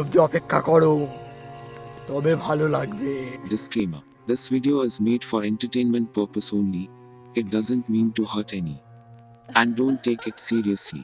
অবধি অপেক্ষা করো, তবে ভালো লাগবে। Disclaimer: This video is made for entertainment purpose only. It doesn't mean to hurt any. And don't take it seriously.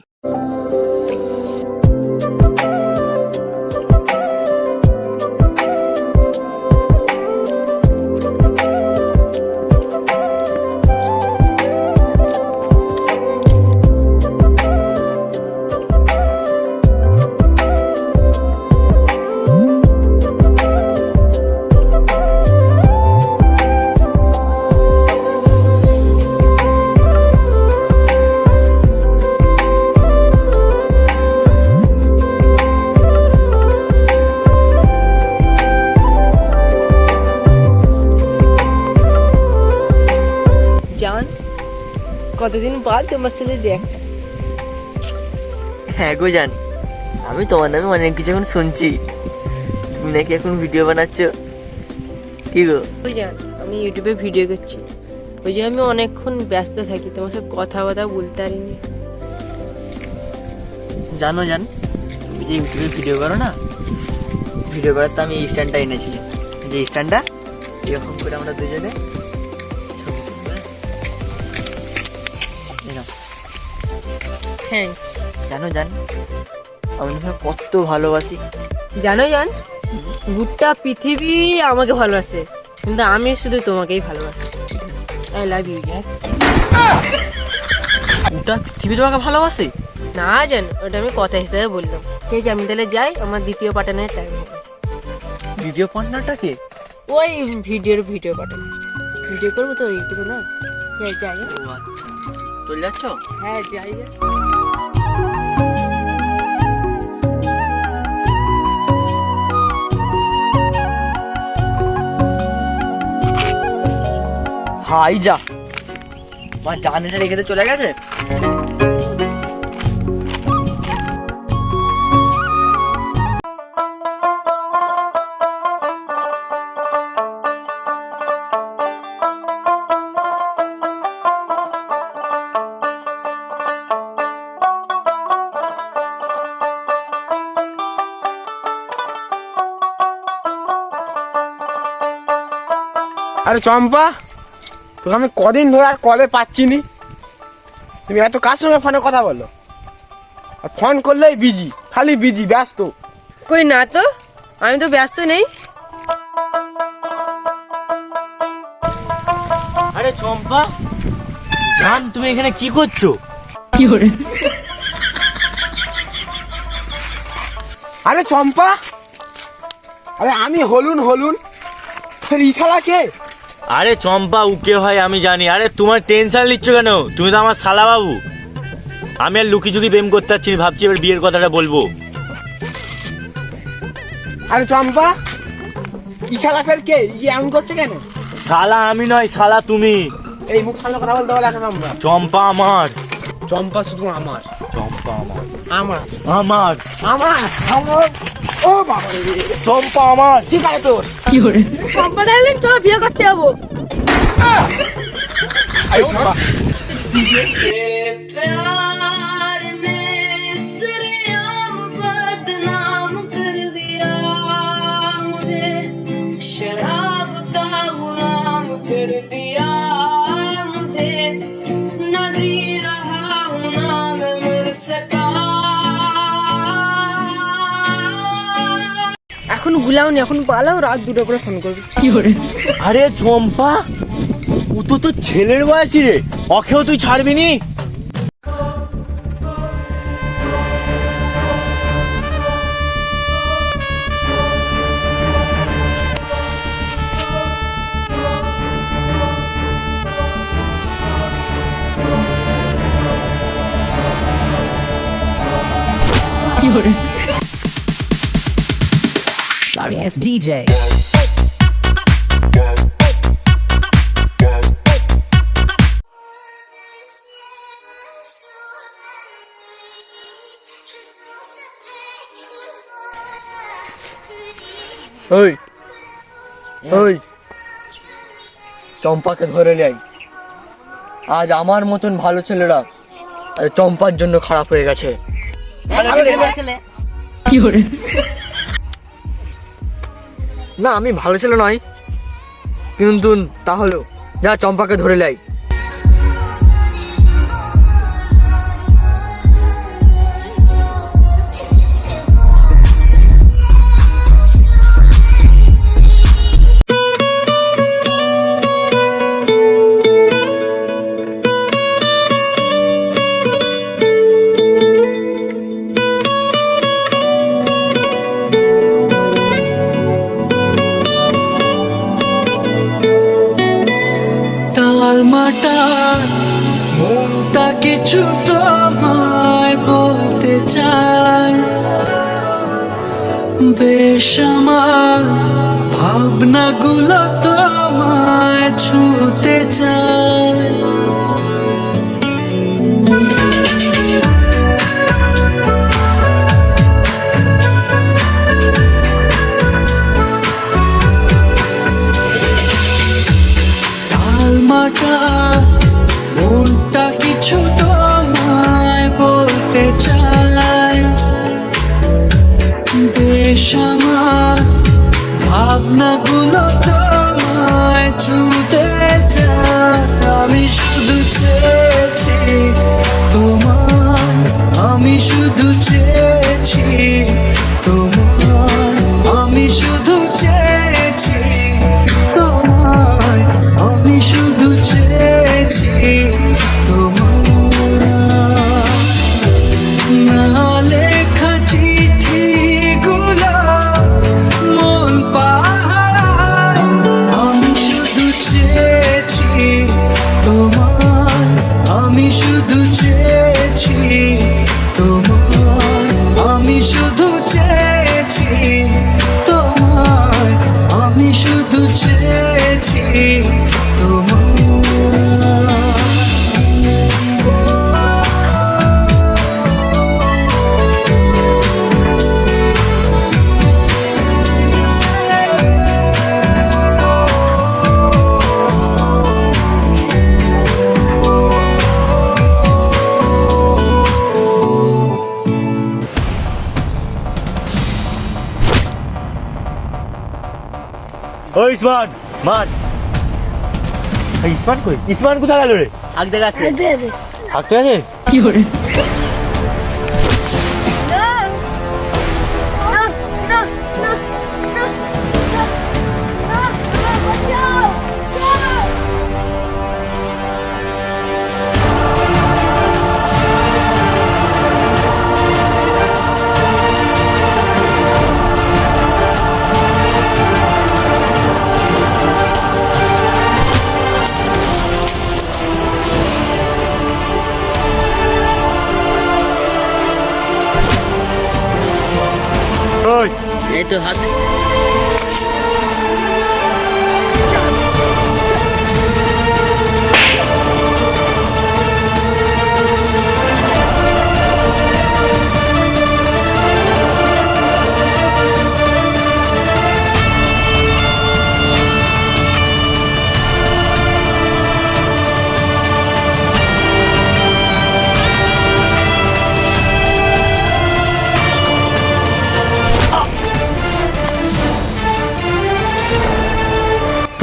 জান, কতদিন বাদ তোমার সাথে দেখা। হ্যাঁ গো জান, আমি তোমার নামে অনেক কিছু এখন শুনছি। তুমি নাকি এখন ভিডিও বানাচ্ছ, কি গো? ওই জান, আমি ইউটিউবে ভিডিও করছি, ওই জন্য আমি অনেকক্ষণ ব্যস্ত থাকি, তোমার সাথে কথা বলতে পারিনি। জানো জান, তুমি যে ইউটিউবে ভিডিও করো না, ভিডিও করার তো আমি এই স্ট্যান্ডটা এনেছিলাম। যে স্ট্যান্ডটা এরকম করে আমরা দুজনে ছবি তুলবো। থ্যাঙ্কস। জানো জান, আমি তোমাকে কত ভালোবাসি। জানো জান, গোটা পৃথিবী আমাকে ভালোবাসে, কিন্তু আমি শুধু তোমাকেই ভালোবাসি। আই লাভ ইউ জান। গোটা পৃথিবী তোমাকে ভালোবাসে? না জান, ওটা আমি কথা হিসেবে বললাম। ঠিক আছে, আমি তাহলে যাই, আমার দ্বিতীয় পার্টনারের টাইম হয়ে গেছে। ভিডিও পার্টনারটাকে? ওই ভিডিও পাঠানো, ভিডিও করবো তো ইউটিউবে না। যাই যাই। ও আচ্ছা, চলে যাচ্ছ? হ্যাঁ যাই। হাই যা, মা জান এটা রেখে চলে গেছে। আরে চম্পা, তোকে আমি কদিন ধরে আর কলে পাচ্ছি নি। তুমি এত কার সঙ্গে ফোনে কথা বলো? আর ফোন করলেই বিজি, খালি বিজি, ব্যস্ত। কই না তো, আমি তো ব্যস্ত নেই। আরে চম্পা জান, তুমি এখানে কি করছো? আরে চম্পা, আরে আমি হলুন ইশালা কে? আরে চম্পা উকে হয় আমি জানি। আরে তোমার টেনশন নিচ্ছ কেন? তুমি তো আমার শালা বাবু। আমি আর লুকি ঝুঁকি প্রেম করতে পারছি, ভাবছি এবার বিয়ের কথাটা বলবো। আরে চম্পা, ইশালা ফের কে? এমন করছে কেন? শালা আমি নয়, শালা তুমি। এই মুখ সামনে কথা বলতে বলে এখন আমরা। চম্পা আমার। চম্পা শুধু আমার। চম্পা আমার। আমার আমার। আমার আমার ও বাবা রে, চম্পা আমার। ঠিক আছে তোর। চম্পা ডার্লিং, চলো বিয়ে করতে যাবো। আরে চম্পা, এখন গুলাওনি, এখন পালাও, রাত 2টা করে ফোন করবি। আরে চম্পা, ও তো তোর ছেলের বয়সী রে, অখেও তুই ছাড়বি নি? Sorry ass DJ. ওই ওই চম্পাকে ধরে যাই। আজ আমার মতন ভালো ছেলেরা আজ চম্পার জন্য খারাপ হয়ে গেছে। না আমি ভালো ছেলে নয়, কিন্তু তাহলেও যা চম্পাকে ধরে লাই। তালমাটা মনটা কিছু তোমায় বলতে চাই, বেশ আমার ভাবনাগুলো তোমায় ছুতে চাই। তালমাটা মনটা কিছু তোমায় বলতে চাই, বেশ আমার ভাবনাগুলো তোমায় ছুতে চাই। আমি শুধু চেয়েছি তোমার, আমি শুধু চেয়েছি তোমার, আমি শুধু চেয়েছি তোমার, আমি শুধু চেয়েছি তোমার। না লেখা চিঠিগুলো মন পাহারায়, আমি শুধু চেয়েছি তোমার, আমি শুধু চেয়েছি তোমার, আমি শুধু চেয়েছি তোমার, আমি শুধু চেয়েছি তোমার। ও ইসমান, মান এই ইসমান কই? ইসমান কোথায় গেল রে? আগতে গেছে। থাকতে আছে? ওই এই তো হাত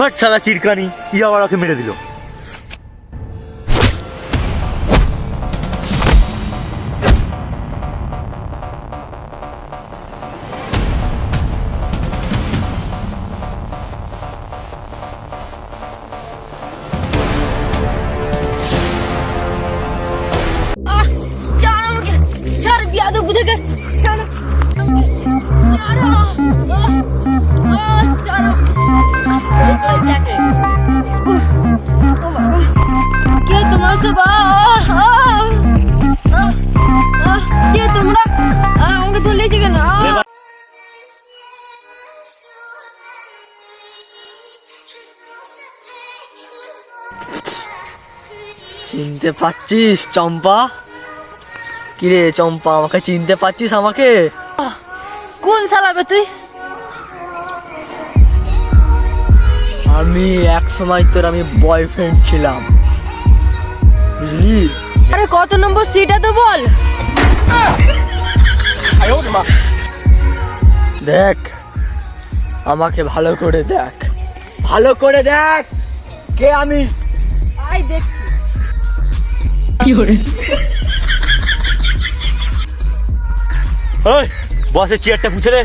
ফট শালা চিরকানি, ই আবার ওকে মেরে দিল। ছাড় আমাকে, ছাড় বিয়াদব বুঝে ছাড় কে তোমার কে তোমরা আমাকে ধরলেছি কেন? চিনতে পারছিস চম্পা? কিরে চম্পা, আমাকে চিনতে পারছিস আমাকে? কোন শালাবে তুই? আমি এক সময় তোর আমি বয়ফ্রেন্ড ছিলাম, বুঝলি? আরে কত নম্বর সিটা তো বল। দেখ আমাকে ভালো করে দেখ, ভালো করে দেখ কে আমি। আই দেখছি। ওই বসের চেয়ারটা পুছে রে।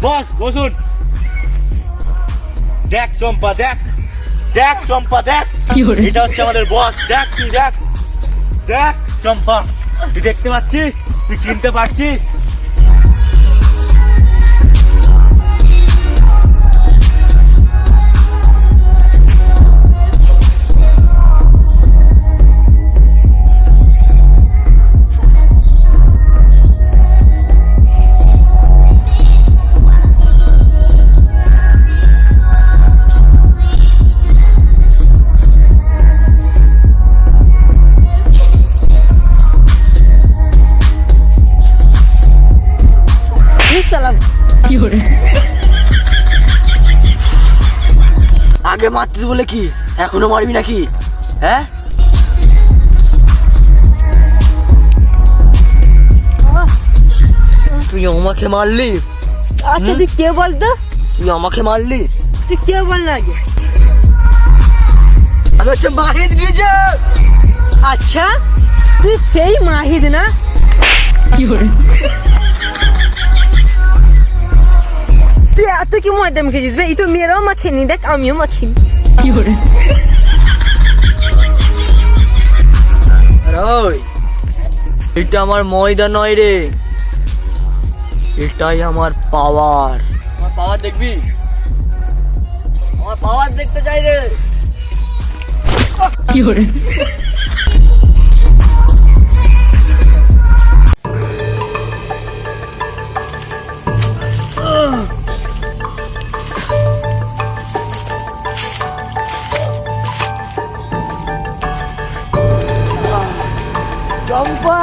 বস বসুন। দেখ চম্পা দেখ, দেখ চম্পা দেখ, এটা হচ্ছে আমাদের বস। দেখ তুই দেখ, দেখ চম্পা, তুই দেখতে পাচ্ছিস, তুই চিনতে পারছিস? সালাম। আগে মারতে বলে কি এখনো মারবি নাকি? হ্যাঁ, তুই আমাকে মারলি? আচ্ছা তুই কে বলতো? তুই আমাকে মারলি? তুই কে বল না আগে? আমি হচ্ছে মাহিদ নিজে। আচ্ছা তুই সেই মাহিদ না? তুই এত কি ময়দা মেখেছিস বে? এই তো মেয়েরাও মাখেনি, দেখ আমিও মাখিনি। ওই এটা আমার ময়দা নয় রে, এটাই আমার পাওয়ার। আমার পাওয়ার দেখবি? আমার পাওয়ার দেখতে চাই রে। চম্পা,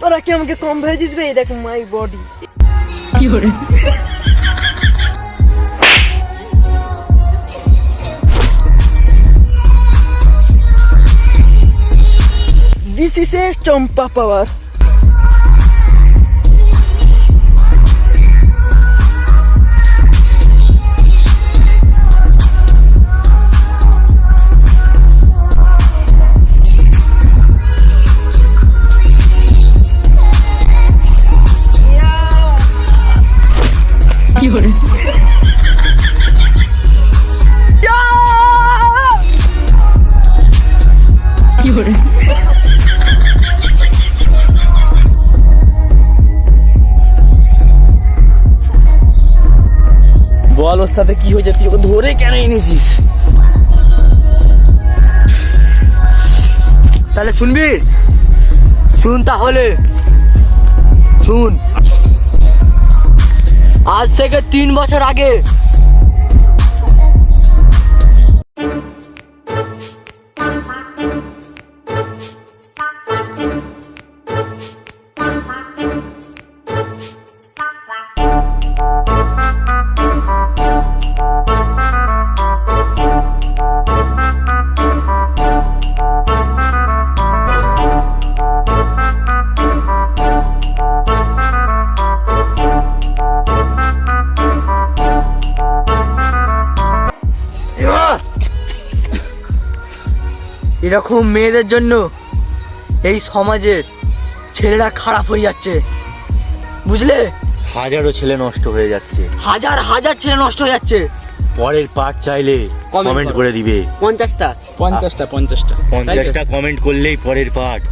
তোরা কি আমাকে কম ভেজিস বে? দেখ my body. This is a Champa power. বল ওর সাথে কি হয়েছে? তুই ওকে ধরে কেন এনেছিস? তাহলে শুনবি? শুন তাহলে শুন। আজ থেকে 3 বছর আগে এরকম মেয়েদের জন্য এই সমাজের ছেলেরা খারাপ হয়ে যাচ্ছে, বুঝলে? হাজারো ছেলে নষ্ট হয়ে যাচ্ছে, হাজার হাজার ছেলে নষ্ট হয়ে যাচ্ছে। পরের পার্ট চাইলে কমেন্ট করে দিবে। 50টা 50টা কমেন্ট করলেই পরের পার্ট।